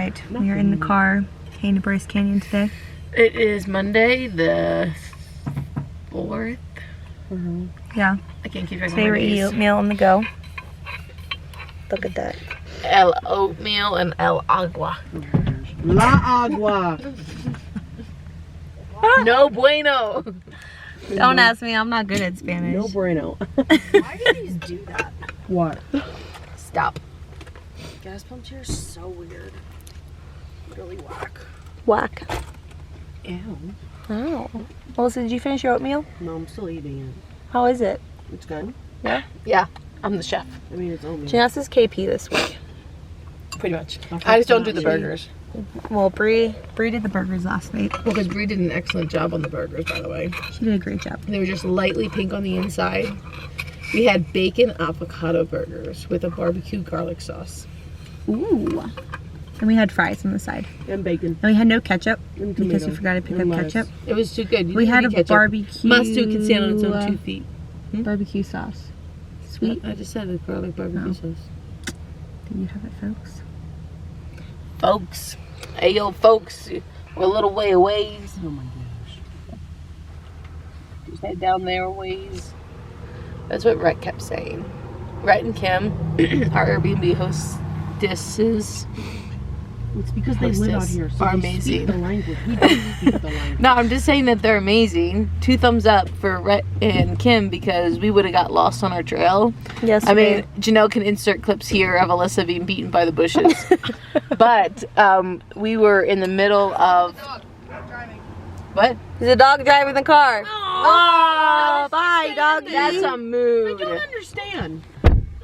Alright, we are in the car heading to Bryce Canyon today. It is Monday, the 4th. Yeah. I can't keep track of Today my we're eating days. oatmeal on the go. Look at that. El oatmeal and el agua. La agua. No bueno. Don't ask me, I'm not good at Spanish. No bueno. Why do these do that? What? Stop. Gas pumps here are so weird. Really whack. Whack. Ew. Oh. Melissa, did you finish your oatmeal? No, I'm still eating it. How is it? It's good. Yeah, I'm the chef. I mean, it's oatmeal. Janice's KP this week. Pretty much. I just don't do the burgers. Well, Bree did the burgers last night. Well, because Brie did an excellent job on the burgers, by the way. She did a great job. They were just lightly pink on the inside. We had bacon avocado burgers with a barbecue garlic sauce. Ooh. And we had fries on the side. And bacon. And we had no ketchup And because tomato. we forgot to pick And up lettuce. ketchup. It was too good. You We didn't had need a ketchup. barbecue. Mustard can stand on its own 2 feet. Barbecue sauce. Sweet. I just said a garlic barbecue Oh. sauce. Do you have it, folks? Folks. Hey, yo, folks. We're a little way away. Oh my gosh. Just head down there a ways. That's what Rhett kept saying. Rhett and Kim, our Airbnb hostesses. It's because they live out Hostess here, so are they speak amazing. the language. We don't speak the language. No, I'm just saying that they're amazing. 2 thumbs up for Rhett and Kim because we would have got lost on our trail. Yes. I mean, Janelle can insert clips here of Alyssa being beaten by the bushes. But we were in the middle of... What? There's a dog driving the car. Oh, bye, doggy. That's a mood. I don't understand.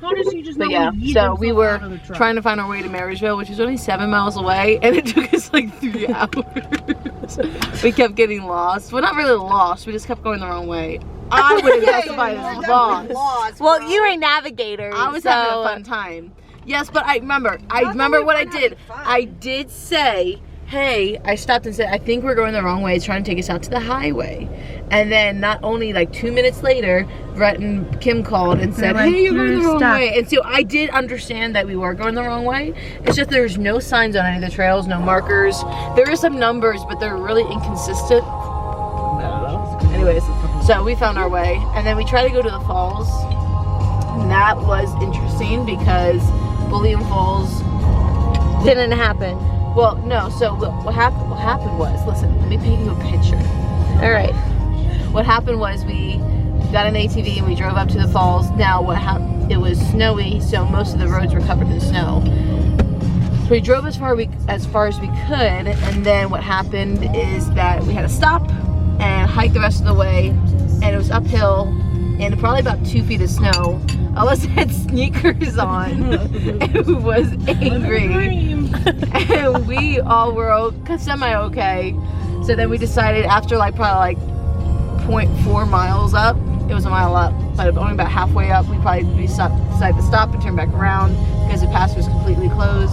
How does he just But not yeah, wanna yeet so we himself were out of the truck? trying to find our way to Marysville, which is only 7 miles away, and it took us like 3 hours. We kept getting lost. Well, not really lost. We just kept going the wrong way. I would have classified as lost. Well, you're a navigator. I was so having a fun time. Yes, but I remember what I did. I did say, hey, I stopped and said, I think we're going the wrong way. It's trying to take us out to the highway. And then not only like 2 minutes later, Rhett and Kim called and said, like, hey, you're going the "You're wrong stuck." way. And so I did understand that we were going the wrong way. It's just there's no signs on any of the trails, no markers. There are some numbers, but they're really inconsistent. Anyways, so we found our way. And then we tried to go to the falls. And that was interesting because Bullion Falls didn't happen. well, no. So what happened was, listen, let me paint you a picture. All right. What happened was we got an ATV and we drove up to the falls. Now what happened? It was snowy, so most of the roads were covered in snow. So we drove as far as we could, and then what happened is that we had to stop and hike the rest of the way, and it was uphill and probably about 2 feet of snow. Alyssa had sneakers on and was angry. And we all were semi-okay. So then we decided after probably 0.4 miles up, it was a mile up, but only about halfway up, we decided to stop and turn back around because the pass was completely closed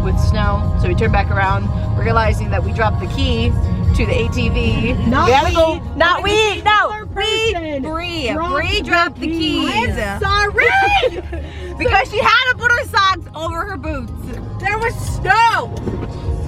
with snow. So we turned back around, realizing that we dropped the key to the ATV. Bree dropped the keys. Sorry. Because she had to put her socks over her boots. There was snow!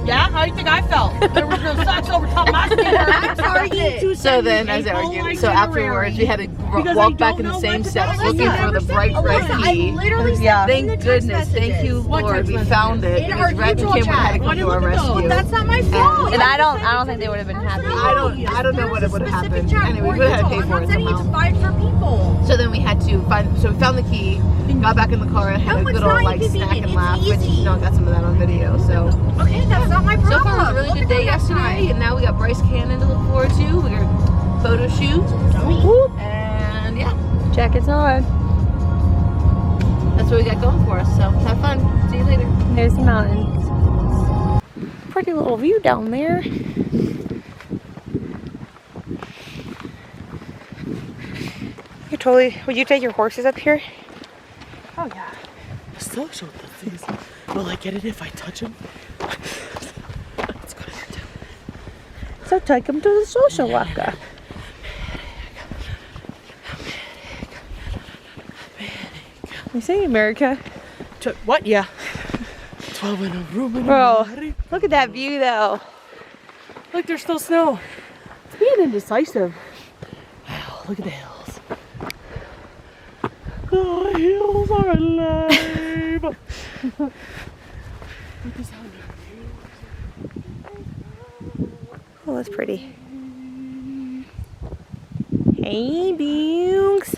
Yeah? How do you think I felt? There was no socks over top of my skin. So then, as I argued, so afterwards we had to walk back in the same steps looking for the bright red key. Yeah. Thank goodness, thank you Lord, we found it because Rhett and Kim had to come to our rescue. That's not my fault. And I don't think they would have been happy. I don't know what would have happened. Anyway, we would have had to pay for it somehow. Fight for people. So then we had to so we found the key, got back in the car and had a good old snack and laugh, which got some of that on video. So Okay, that's not my problem. so far it was a really good day yesterday, and now we got Bryce Canyon to look forward to. We got a photo shoot, and yeah, Jacket's on. that's what we got going for us. So have fun. See you later. There's the mountains. Pretty little view down there. You totally. Would you take your horses up here? Oh, yeah. Social disease. Will I get it if I touch him? Let's go. So take them to the social walker. You say America? What? Yeah. Bro, look at that view though. Look, there's still snow. It's being indecisive. Wow, look at the hills. The hills are alive. Look at how Oh, that's pretty. Hey, Bukes.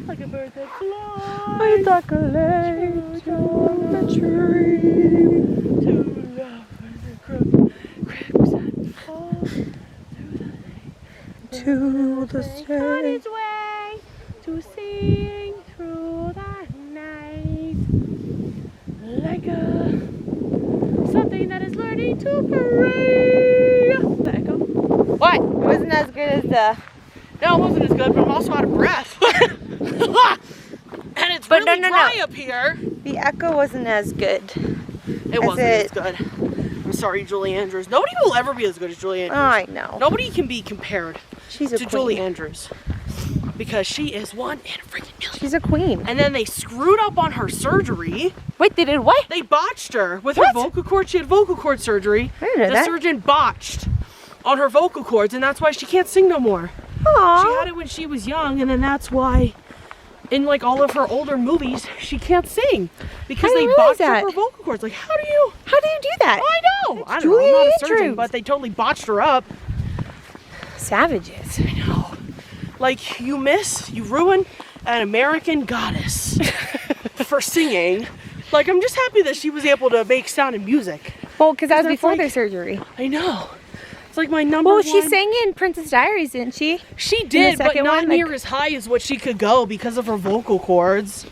like a bird that flies. I tuck a leg from the tree. To love the crooks and fall To the on its way to sing through the night like a something that is learning to pray. The echo? What? It wasn't as good as the. No, it wasn't as good, but I'm also out of breath. And it's really dry up here. The echo wasn't as good. It wasn't as good. I'm sorry, Julie Andrews. Nobody will ever be as good as Julie Andrews. I know. Nobody can be compared She's a to queen. Julie Andrews. Because she is one in a freaking million. She's a queen. And then they screwed up on her surgery. Wait, they did what? They botched her with her vocal cord. She had vocal cord surgery. I didn't know The that. surgeon botched on her vocal cords, and that's why she can't sing no more. Aww. She had it when she was young, and then that's why in like all of her older movies she can't sing because they botched up her vocal cords. Like, how do you do that? I know. I don't know. Julie I'm not a surgeon, Andrews. but they totally botched her up. Savages. I know. Like, you ruin an American goddess for singing. Like, I'm just happy that she was able to make sound and music. Well, because that was that's before like- their surgery. I know. It's like my number Well, one. she sang in Princess Diaries, didn't she? She did, but second not one, near like- as high as what she could go because of her vocal cords.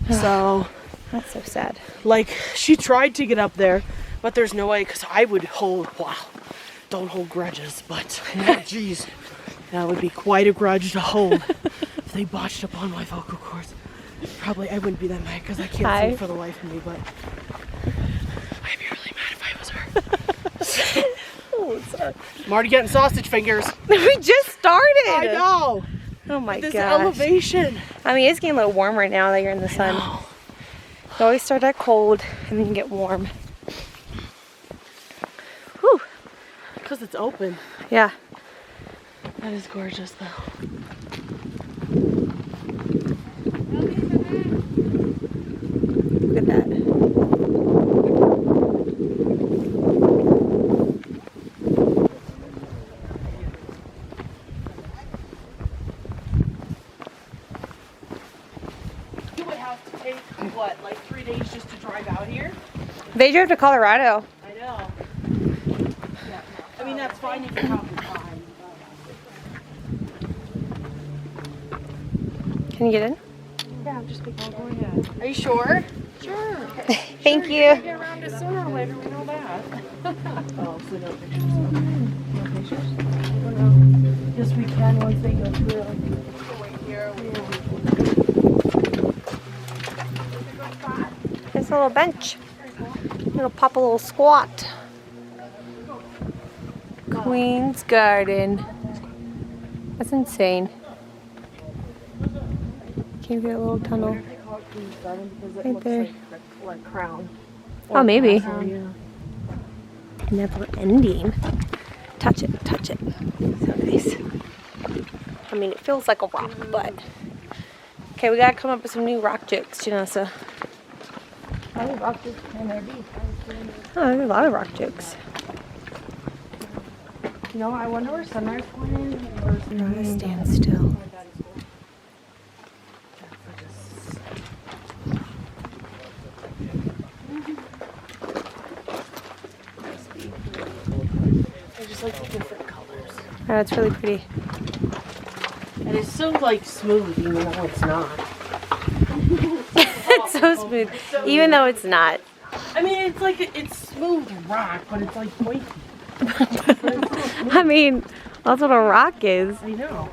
So, That's so sad. like, she tried to get up there, but there's no way, because I would don't hold grudges, but jeez, that would be quite a grudge to hold if they botched up on my vocal cords. Probably I wouldn't be that mad because I can't sing for the life of me, but I'd be really mad if I was her. Oh, sorry. I'm already getting sausage fingers. We just started. I know. Oh my This gosh. elevation. I mean, it's getting a little warmer now that you're in the sun. Oh. You always start out cold and then you get warm. Whew. Because it's open. Yeah. That is gorgeous though. Look at that. You would have to take, what, like 3 days just to drive out here? They drove to Colorado. I know. Yeah. I mean, that's fine if you have the time. Can you get in? Yeah, I'm just thinking, go ahead. Are you sure? Sure. Thank you. Get around it sooner or later, we know that. Oh, so no pictures. No pictures? No. Yes, we can once they go through. There's a little bench. It'll pop a little squat. Queen's Garden. That's insane. Can you get a little tunnel? Right there. Like crown. Oh, maybe. Yeah. Never ending. Touch it, touch it. So nice. I mean, it feels like a rock, but. Okay, we gotta come up with some new rock jokes, Janessa. How many rock jokes can there be? Oh, there's a lot of rock jokes. You know, I wonder where Sunrise Point is versus Stand still. I just like the different colors. Oh, that's really pretty. And it's so like smooth, even though it's not. It's so smooth, even though it's not. I mean, it's like it's smooth rock, but it's like pointy. I mean, that's what a rock is. I know.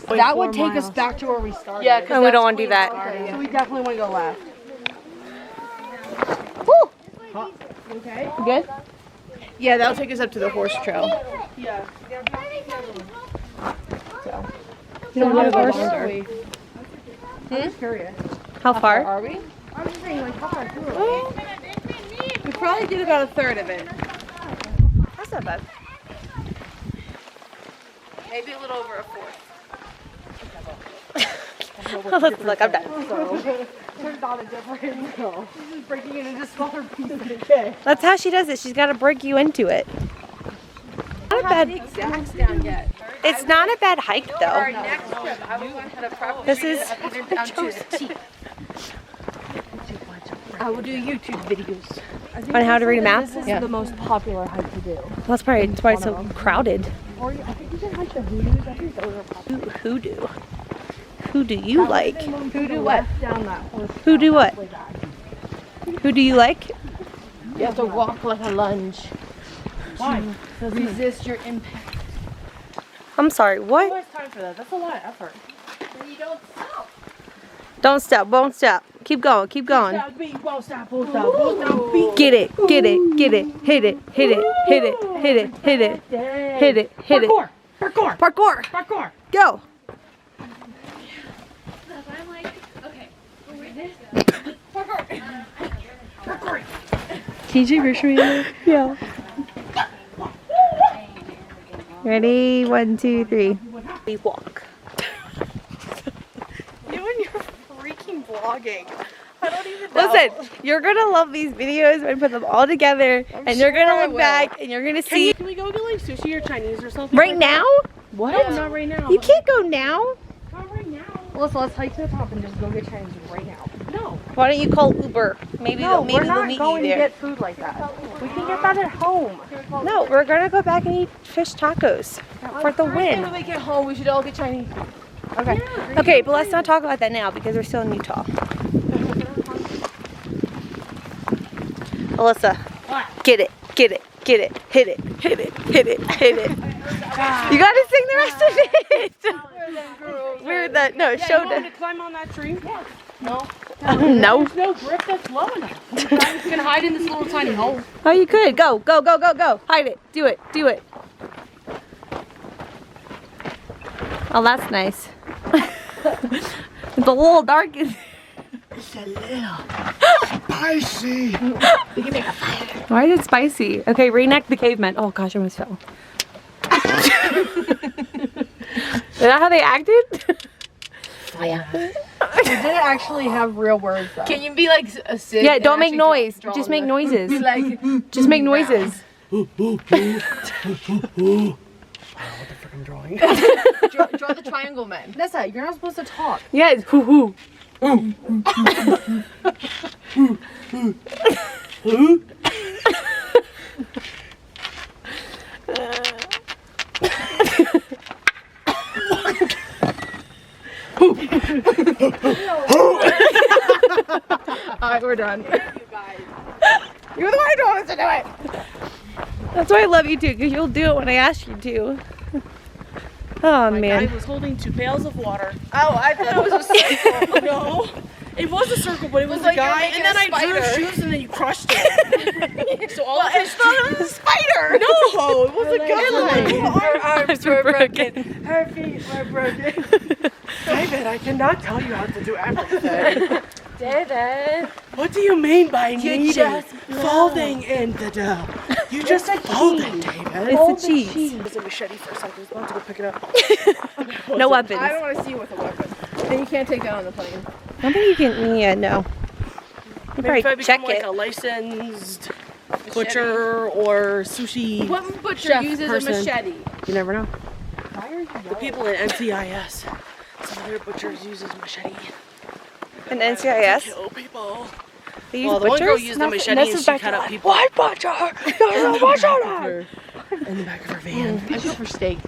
that would take us back to where we started. Yeah, And we don't want to do that. So we definitely want to go left. Woo! Okay. Good? Yeah, that'll take us up to the horse trail. Yeah. So. You don't want to horse? How far? Are we? We probably did about a third of it. That's not bad. Maybe a little over a fourth. Look, I'm done. There's not a difference. No. This is breaking it into smaller pieces. Okay. That's how she does it. She's got to break you into it. Not a bad. Exacts down yet. It's not a bad hike Our though. next trip, I will learn how to properly This read is- it up even down to the T. I will do YouTube videos. On how to read a map. This is Yeah. the most popular hike to do. Well, that's probably why it's so crowded. Or I think you can hike the hoodoos. I think those are popular. Hoodoo. Who do you like? Who do what? Down that horse. Who do what? Way back. Who do you like? You have to walk like a lunge. Why? Resist your impact. I'm sorry. Who What? has time for that? That's a lot of effort. And you don't stop. Don't stop. Won't stop. Keep going. Keep going. Stop, beat, won't stop, won't stop, won't stop, beat. Get it. Get it. Get it. Hit it. Hit it. Hit it. Hit it. Hit it. Hit it. Hit it. Parkour, parkour, Parkour. parkour. Go. TJ Rishmi. Yeah. Ready? 1, 2, 3. We walk. You and your freaking vlogging. I don't even know. Listen, you're gonna love these videos when I put them all together, and you're sure gonna I look will. back, and you're gonna see. Can we go get like sushi or Chinese or something? Right like now? What? No, not right now. You can't go now. Not right now. Let's hike to the top and just go get Chinese right now. No. Why don't you call Uber? Maybe No, maybe we're they'll not meet going you to there. get food like that. We can get that at home. No, we're gonna go back and eat fish tacos for the When win. we get home, we should all get Chinese food. Okay. Okay, but let's not talk about that now because we're still in Utah. Alyssa, get it, get it, get it, hit it, hit it, hit it, hit it. You gotta sing the rest of it. We're the no Yeah, show you want me the to climb on that tree? No. no. There's no grip that's low enough. You can hide in this little tiny hole. Oh, you could go, go, go, go, go. Hide it. Do it. Do it. Oh, that's nice. It's a little dark. It's a little spicy. Why is it spicy? Okay, reenact the caveman. Oh gosh, I almost fell. Is that how they acted? We didn't actually have real words though. Can you be like a Sid? Yeah, and don't make actually noise. draw Just the- make noises. Be like, Just make noises. What the frick I'm drawing? draw the triangle men. Nessa, you're not supposed to talk. Yes. Hoo hoo. Alright, we're done. You're the one who told us to do it. That's why I love you too, because you'll do it when I ask you to. Oh My man. guy was holding 2 pails of water. Oh, I thought it was a circle. No, it was a circle, but it was It's a like you're guy, making and then a I drew spider. shoes, and then you crushed it. So all of his It was a spider. No, it was a guy. Her arms were broken. Her feet were broken. David, I cannot tell you how to do everything. David. What do you mean by You kneading, just folding in the dough? You just fold it, David. It's the cheese. There's a machete for a second. I was about to go pick it up. No weapons. I don't want to see you with a weapon. And you can't take that on the plane. I don't think you can. Yeah, no. You Maybe if I probably check become like it. a licensed butcher or sushi, What butcher Chef uses person. a machete? you never know. The people at NCIS, some of their butchers uses machete. An To NCIS? kill people. They use Well, the one girl butchers? used a machete and she cut up people. What butcher? There's a butcher! In the back of her van. I go for steak.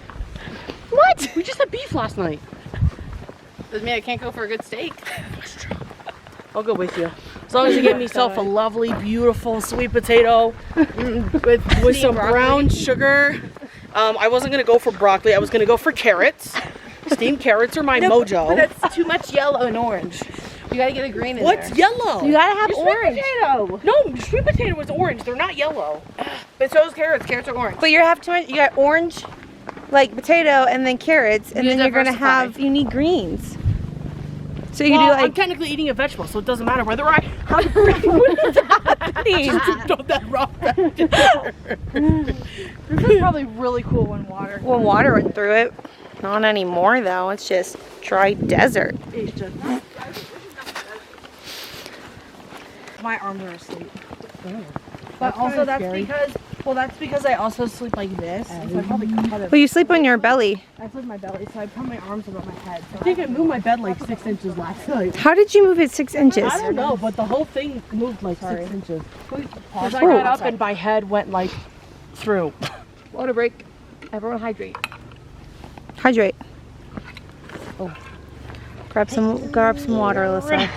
What? We just had beef last night. Doesn't mean I can't go for a good steak. I'll go with you. As long as you get myself a lovely, beautiful sweet potato with some broccoli. brown sugar. I wasn't gonna go for broccoli. I was gonna go for carrots. Steamed carrots are my mojo. But that's too much yellow and orange. You gotta get a green in What's there. yellow? You gotta have Your orange. Sweet potato. No, sweet potato is orange. They're not yellow. But so is carrots. Carrots are orange. But you have too much. You got orange, like potato, and then carrots, and You then you're gonna diversify. have. You need greens. So you Well, can do I'm like. technically eating a vegetable, so it doesn't matter whether I have green. Just throw that rock back there. This is probably really cool when water. When water went through it. Not anymore though. It's just dry desert. It's just- My arms are asleep. But also that's because, well, that's because I also sleep like this. So I probably cut it. Well, you sleep on your belly. I sleep my belly, so I put my arms above my head. So I think I moved my bed like 6 inches last night. How did you move it 6 inches? I don't know, but the whole thing moved like 6 inches. Because I Ooh. got up and my head went like through. Water break. Everyone hydrate. Hydrate. Oh. Grab some water, Alyssa.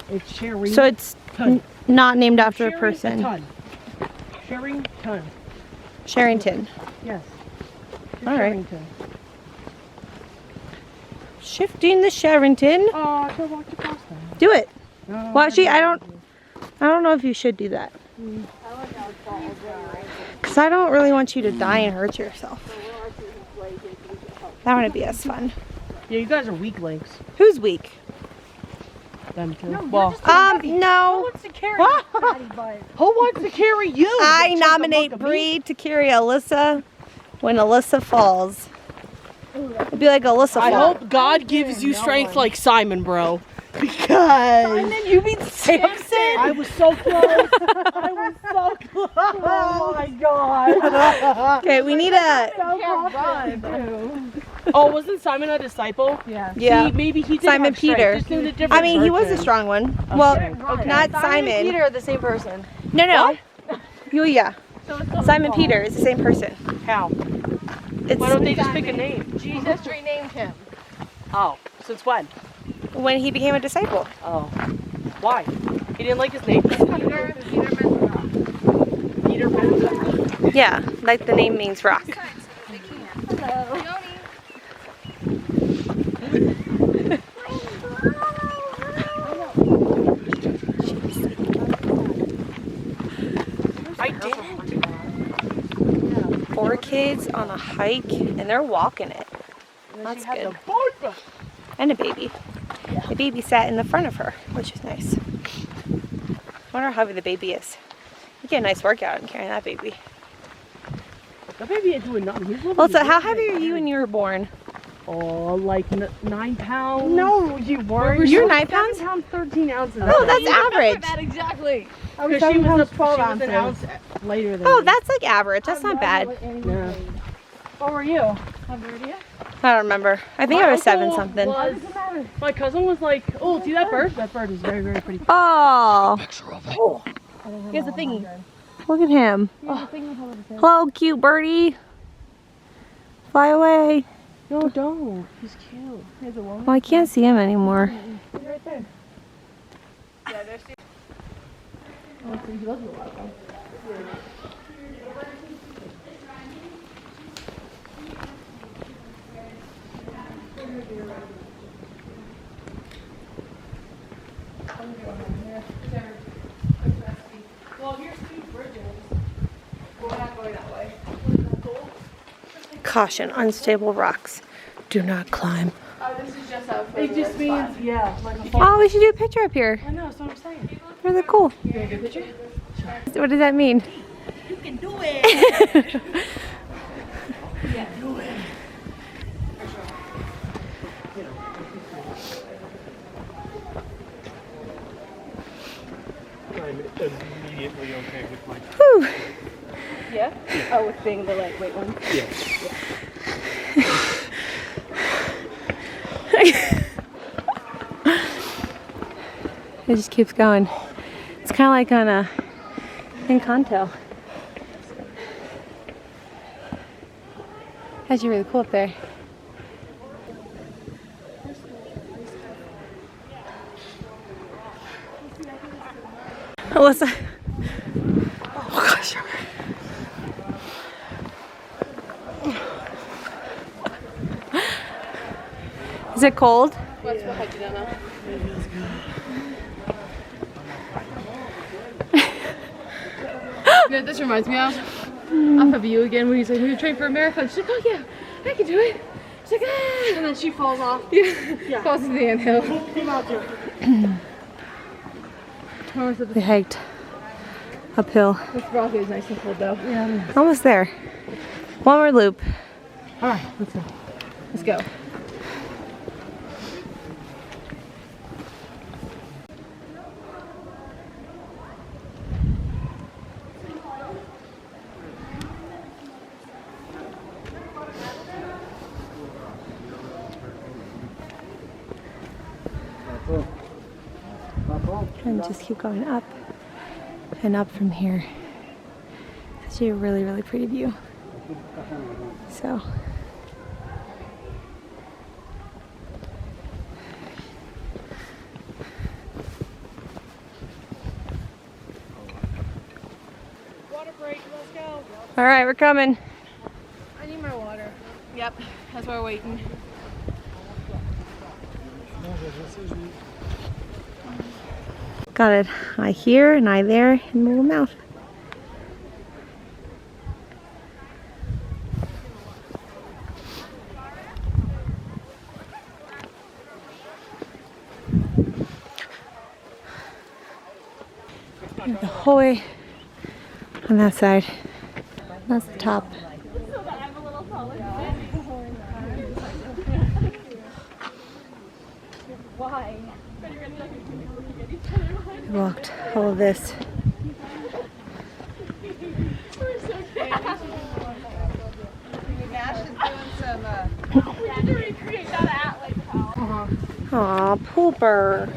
It's Sherry. So it's not named after a Sherry person. Ton. Sherrington. Sherrington. Yes. All right. Sherrington. Shifting the Sherrington. Oh, I could walk across that. Do it. No, Well, actually, I don't know if you should do that. Because I don't really want you to die and hurt yourself. That wouldn't be as fun. Yeah, you guys are weak links. Who's weak? Them two. Well, No. to carry What? fatty butt? who wants to carry you? I You nominate chunk of meat? Bree to carry Alyssa when Alyssa falls. It'd be like Alyssa I fall. hope God gives you strength like Simon, bro. Because You mean Samson? I was so close. I was so close. Oh my God. Okay, we need a. Oh, wasn't Simon a disciple? Yeah. Yeah. See, maybe he did Simon have strength, Peter. just in a I different mean, he was a version. strong one. Well, Okay. not Simon Simon. and Peter are the same person. No. Yeah. Simon Peter is the same person. How? It's Why don't they just pick a name? Jesus renamed him. Oh, since when? when he became a disciple. Oh, why? He didn't like his name. Peter Benza. Yeah, like the name means rock. I didn't. 4 kids on a hike, and they're walking it. That's good. And a baby. The baby sat in the front of her, which is nice. I wonder how heavy the baby is. You get a nice workout in carrying that baby. The baby ain't doing nothing. He's living Well, so his how life heavy right are you when you were born? Oh, like 9 pounds. No, you weren't. You're 9 pounds? 7 pounds, 13 ounces. Oh, that's average. That exactly. Because she was 12 ounces. An ounce later than Oh, me. that's like average. That's not bad. Yeah. What were you? How big were you? I don't remember. I think I was 7 something. My cousin was like, oh, see that bird? That bird is very, very pretty. Oh, He has a thingy. look at him. Hello, cute birdie. Fly away. No, don't. He's cute. Well, I can't see him anymore. Caution, unstable rocks. Do not climb. It just means, yeah. Like a Oh, we should do a picture up here. I know, that's what I'm saying. Really cool. What does that mean? You can do it. I'm immediately okay with my. Whew. Yeah? Oh, with being the lightweight one. Yeah. It just keeps going. It's kind of like on a Encanto. That's really cool up there. Alyssa. Oh gosh. it cold? You know what this reminds me of? Off of you again when he's like, we train for a marathon. She's like, oh yeah, I can do it. She's like, ah. And then she falls off. Yeah. Falls into the anthill. We hiked uphill. This rocky is nice and cold though. Yeah. Almost there. One more loop. All right, let's go. Let's go. And just keep going up and up from here. It's actually a really, really pretty view. So. Water break, let's go. All right, we're coming. I need my water. Yep, that's why we're waiting. Got it. Eye here and eye there and little mouth. The whole way on that side. That's the top. I walked all of this. Aw, pooper.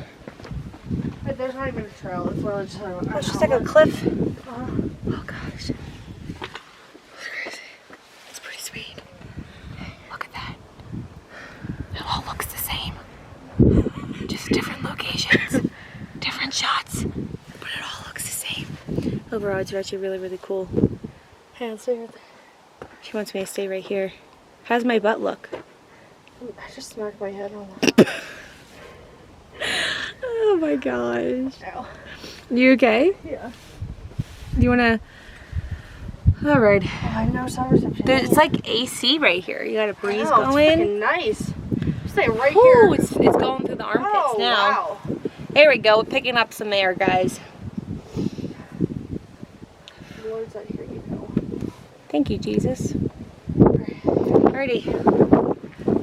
There's not even a trail. It's literally just It's just like a cliff. Oh gosh. It's crazy. It's pretty sweet. Look at that. It all looks the same. Just different locations, different shots, but it all looks the same. Overall, it's actually really, really cool. hands there. She wants me to stay right here. How's my butt look? I just smacked my head on that. Oh my gosh. Ow. You okay? Yeah. Do you wanna? All right. Oh, I know cell reception. It's like AC right here. You got a breeze Wow, going. It's freaking nice. Stay right Ooh, here. it's going through the armpits Oh, now. wow. There we go. We're picking up some air, guys. Lord's out here, you know. Thank you, Jesus. Alrighty.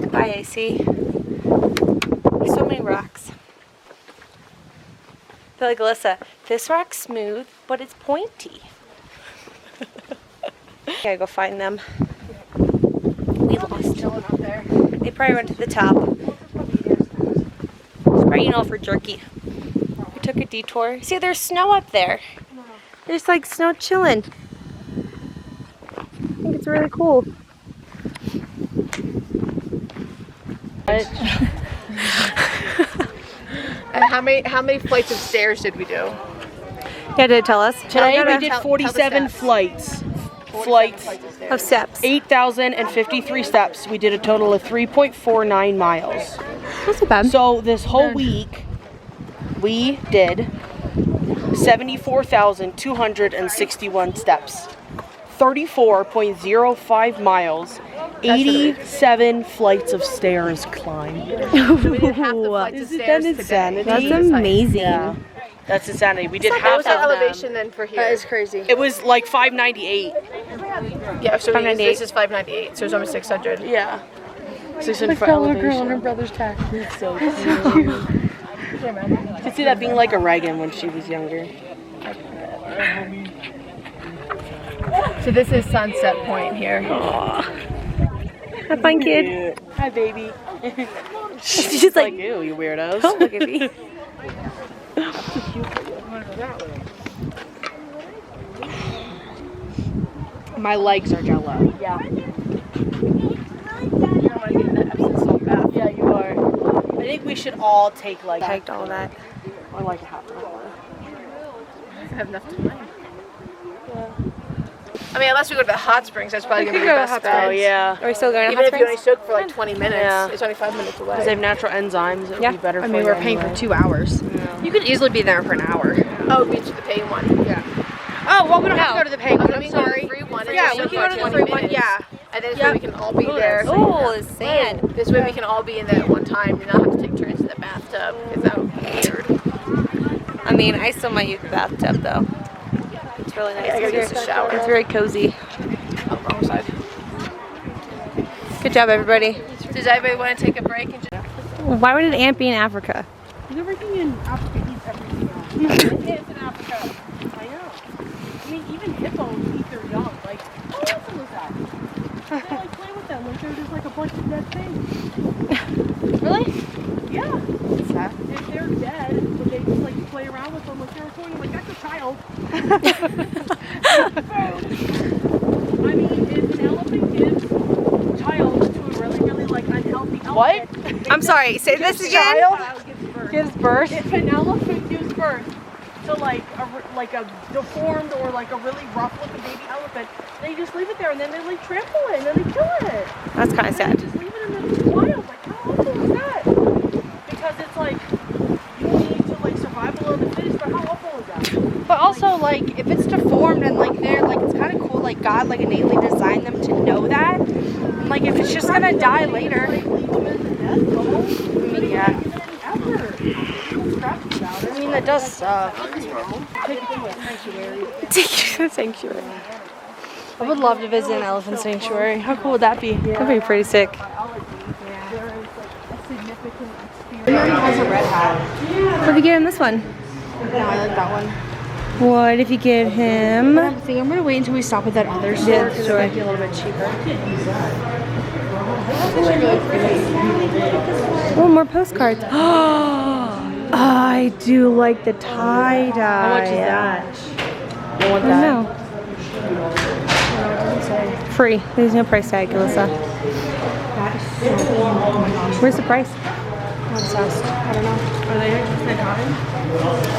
Goodbye, AC. There's so many rocks. I feel like Alyssa, this rock's smooth, but it's pointy. Gotta go find them. We lost. Chilling up there. They probably went to the top. It's probably, for jerky. We took a detour. See, there's snow up there. There's like snow chilling. I think it's really cool. And how many flights of stairs did we do? Yeah, did it tell us? Today we Tell did tell the 47 steps. flights. 47 flights of stairs. of steps. 8,053 steps. We did a total of 3.49 miles. That's not bad. So this whole week, we did 74,261 steps, 34.05 miles, 87 flights of stairs climbed. We did half the flights of Isn't stairs that today. insanity? That's amazing. Yeah, that's insanity. We did What half was of the them. elevation then for here? That is crazy. It was like 598. Yeah, so 598. this is 598, so it's almost 600. Yeah. 600 for elevation. brother's taxi. It's so cute. I could see that being like a Reagan when she was younger. So this is Sunset Point here. Have fun, kid. Hi, baby. She's just like, Ew, you weirdos. don't look at me. My legs are jello. Yeah. Yeah, you are. I think we should all take like Hiked all that. or like a half an hour. I have enough time. I mean, unless we go to the hot springs, that's probably gonna be the go to best hot bet. Oh yeah. Are we still going to Even hot if you only springs? soak for like 20 minutes, Yeah. it's only 5 minutes away. Because they have natural enzymes. It would Yeah. be better I for mean, you we're paying anyway. for 2 hours. You could easily be there for an hour. Oh, we to the paying one. Yeah. Oh, well, we don't have to No. go to the paying one. We I'm can go to sorry. the free one. Yeah, and we just can go to the 20 free one. minutes. Yeah. And then this way we can all be there. Oh, the sand. This way we can all be in there at one time and not have to take turns in the bathtub because that would be weird. I mean, I still might use the bathtub though. It's really nice. I gotta use the shower. It's very cozy. Oh, wrong side. Good job, everybody. Does everybody want to take a break and just... Why would an ant be in Africa? Everything in Africa eats everything else. It's in Africa. I know. I mean, even hippos eat their young. Like, how awesome is that? They like play with them like they're just like a bunch of dead things. Really? Yeah. What's that? If they're dead, but they just like play around with them like they're toy. I'm like, that's a child. I mean, if an elephant gives a child to a really like unhealthy elephant. I'm sorry, say this again. Child gives birth. Gives birth. If an elephant gives birth to like a deformed or like a really rough looking baby elephant, they just leave it there and then they like trample it and then they kill it. That's kind of And sad. they just leave it in the wild. Like, how awful is that? Because it's like you need to like survival of the fittest, but how awful is that? But also, like, if it's deformed and, like, they're, like, it's kind of cool, like, God, like, innately designed them to know that. And, like, if it's just gonna die later. Like, leave them in the death zone. I mean, yeah. Give it any effort. What's crappy about it? I mean, that does suck. Take it to a sanctuary. Take you to the sanctuary. I would love to visit an elephant sanctuary. How cool would that be? That'd be pretty sick. There is like a significant experience. He already has a red hat. What if you get him this one? No, I like that one. What if you give him? I think I'm gonna wait until we stop at that other store because it might be a little bit cheaper. Oh, more postcards. I do like the tie dye. How much is that? I want I that. don't know. Free. There's no price tag, Alyssa. Where's the price? I'm obsessed. I don't know. Are they actually cotton?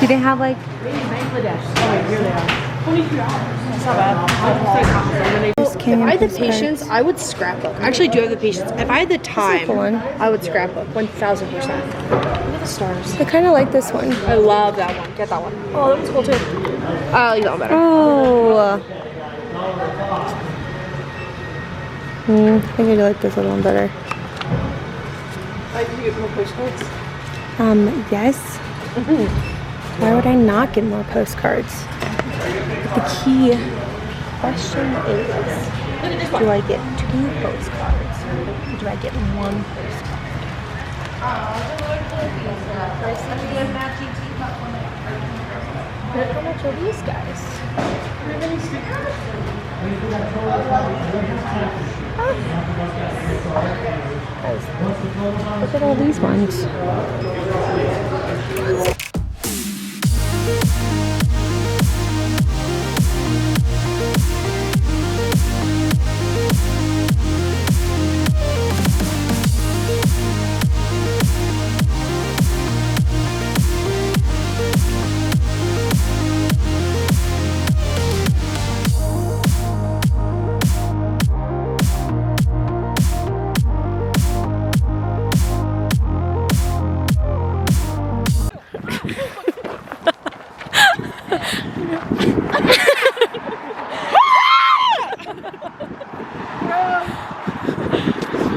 Do they have like? Bangladesh. Oh wait, here they are. $22. That's not bad. If I had the patience, I would scrapbook. I actually do have the patience. If I had the time, cool one. I would scrapbook 1,000%. Look at the stars. I kind of like this one. I love that one. Get that one. Oh, that one's cool too. I like that one better. Oh. I think I do like this other one better. Like, you get more postcards? Yes. Why would I not get more postcards? The key question is, do I get 2 postcards or do I get 1 postcard? How much are these guys? Look at all these ones.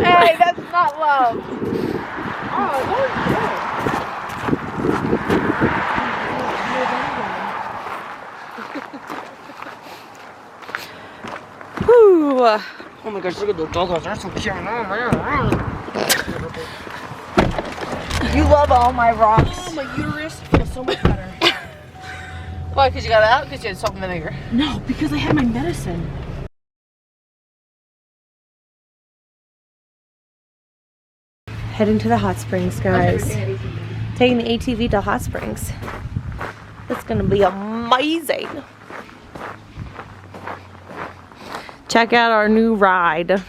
Hey, that's not love. Whew. Oh my gosh, look at those dogs. They're so cute. You love all my rocks. Oh, my uterus feels so much better. Why? Because you got it out? Because you had salt and vinegar. No, because I had my medicine. Heading to the hot springs, guys. Taking the ATV to hot springs. It's gonna be amazing. Check out our new ride.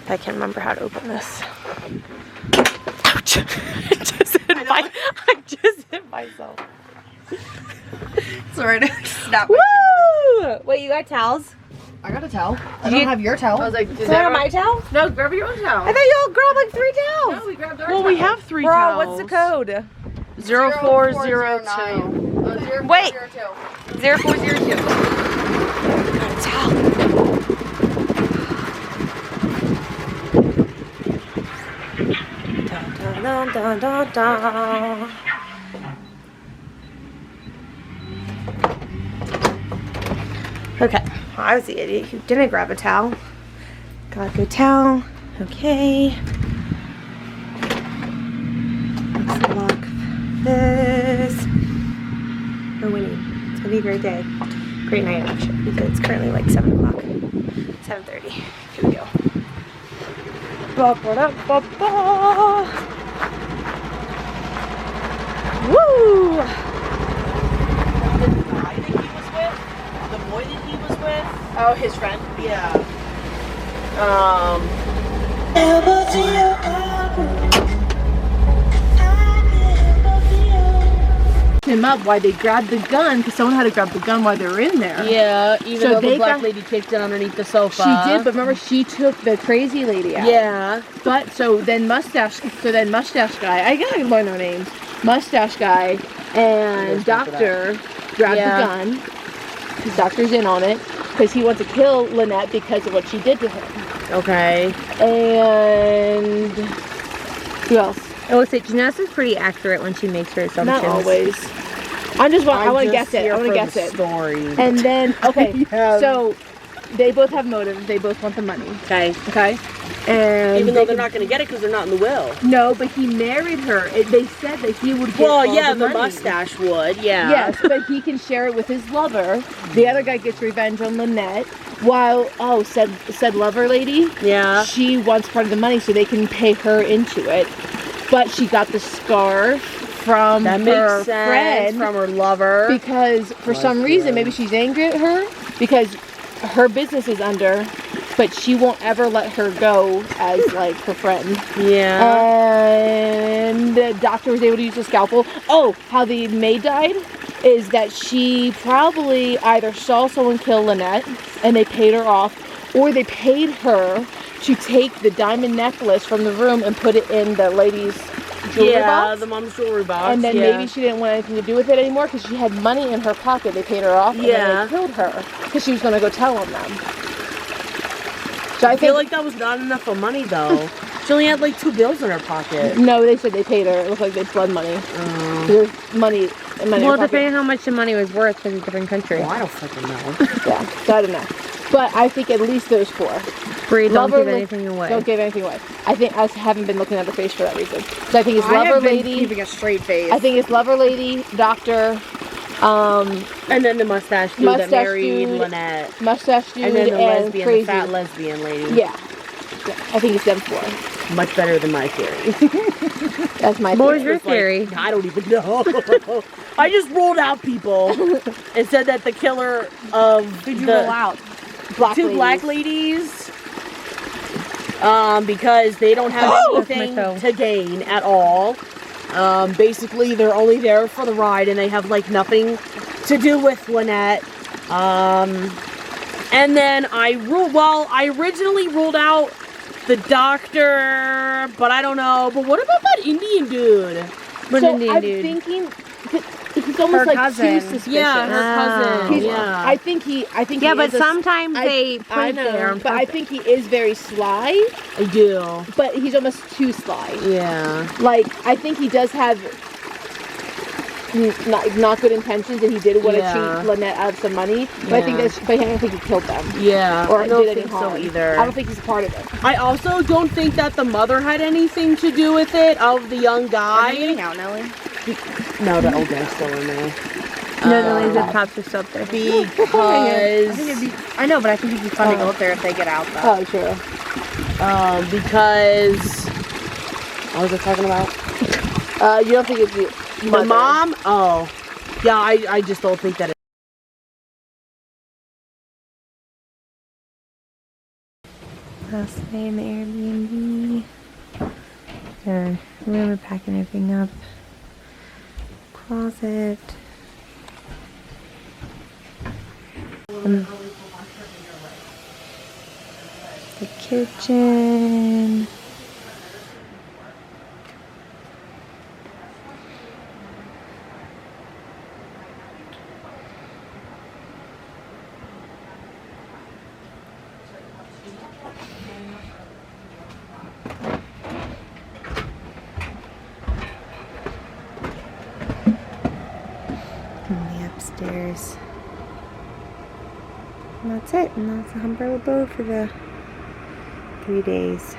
I can't remember how to open this. Ouch. I just hit myself. Sorry to snap. Woo! Wait, you got towels? I got a towel. I don't have your towel. I was like, Is that my towel? No, grab your own towel. I thought you all grabbed like 3 towels. No, we grabbed our Well, we have 3 Bro, towels. what's the code? 0402. Wait. 0402. Towel. Dun, dun, dun, dun. Okay, I was the idiot who didn't grab a towel. Got a good towel. Okay. Let's lock this. We're winning. It's gonna be a great day. Great night actually, because it's currently like 7 o'clock. 7:30. Here we go. Ba, ba, da, ba, ba. Woo! The boy that he was with? Oh, his friend? Yeah. Him up why they grabbed the gun, because someone had to grab the gun while they were in there. Yeah, even So though the they black got- lady kicked it underneath the sofa. She did, but remember she took the crazy lady out. Yeah. But then mustache guy, I gotta learn their names. Mustache guy and doctor grabbed Yeah. the gun. His doctor's in on it because he wants to kill Lynette because of what she did to him. Okay. And who else? I will say, Janice is pretty accurate when she makes her assumptions. Not always. I want to guess it. I want to guess it. Story. And then okay, Yeah. so they both have motives. They both want the money. Okay. Okay. And Even though they're not going to get it because they're not in the will. no, but he married her. They said that he would get Well, all yeah, the the money. mustache would. Yeah. Yes, but he can share it with his lover. The other guy gets revenge on Lynette. While said lover lady, Yeah. she wants part of the money so they can pay her into it. But she got the scarf from That her makes sense. friend From her lover. because for some reason maybe she's angry at her because her business is under, but she won't ever let her go as like her friend. Yeah. And the doctor was able to use a scalpel. Oh, how the maid died is that she probably either saw someone kill Lynette and they paid her off, or they paid her to take the diamond necklace from the room and put it in the lady's jewelry box. the mom's jewelry box. And then maybe she didn't want anything to do with it anymore because she had money in her pocket. They paid her off and then Yeah. they killed her because she was going to go tell on them. So I feel like that was not enough of money though. She only had like 2 bills in her pocket. no, they said they paid her. It looked like they blood money. There's money in Well, her pocket. depending on how much the money was worth because it's a different country. Well, I don't fucking know. Yeah, so I don't know. But I think at least those 4. Bree, don't Lover give li- anything away. Don't give anything away. I think I haven't been looking at her face for that reason. So I think it's lover lady. keeping a straight face. I think it's lover lady, doctor, And then the mustache dude Mustache that married dude. Lynette. mustache dude, And then the lesbian, crazy. the fat lesbian lady. Yeah. I think it's them 4. Much better than my theory. That's my What was theory. your theory? I don't even know. I just ruled out people and said that the killer of Did you the roll out? Black 2 ladies. black ladies, because they don't have anything toe. to gain at all. Basically, they're only there for the ride, and they have like nothing to do with Lynette. And then I originally ruled out the doctor, but I don't know. But what about that Indian dude? What So Indian I'm dude? thinking he's almost Her like cousin. too suspicious. Yeah, her cousin. He's- Yeah. I think he Yeah, but is a- sometimes they put I it know, there on but I purpose. think he is very sly, I do. but he's almost too sly. Yeah. Like I think he does have not good intentions, and he did want to Yeah. cheat Lynette out of some money. But I think Yeah. but I don't think he killed them Yeah. or I don't did any think harm so either. I don't think he's part of it. I also don't think that the mother had anything to do with it, of the young Are guy. you getting out, Nelly? No, the old guy's still in there. No, the ladies at tops are still up there. Because, I know, but I think it'd be fun to go up there if they get out, though. Oh, true. because, what was I talking about? You don't think it's the The mother. mom? Oh. Yeah, I just don't think that it. Last night in the Airbnb. Room, we're packing everything up. Closet. And the kitchen. And the upstairs. And that's it. And that's the umbrella bow for the 3 days.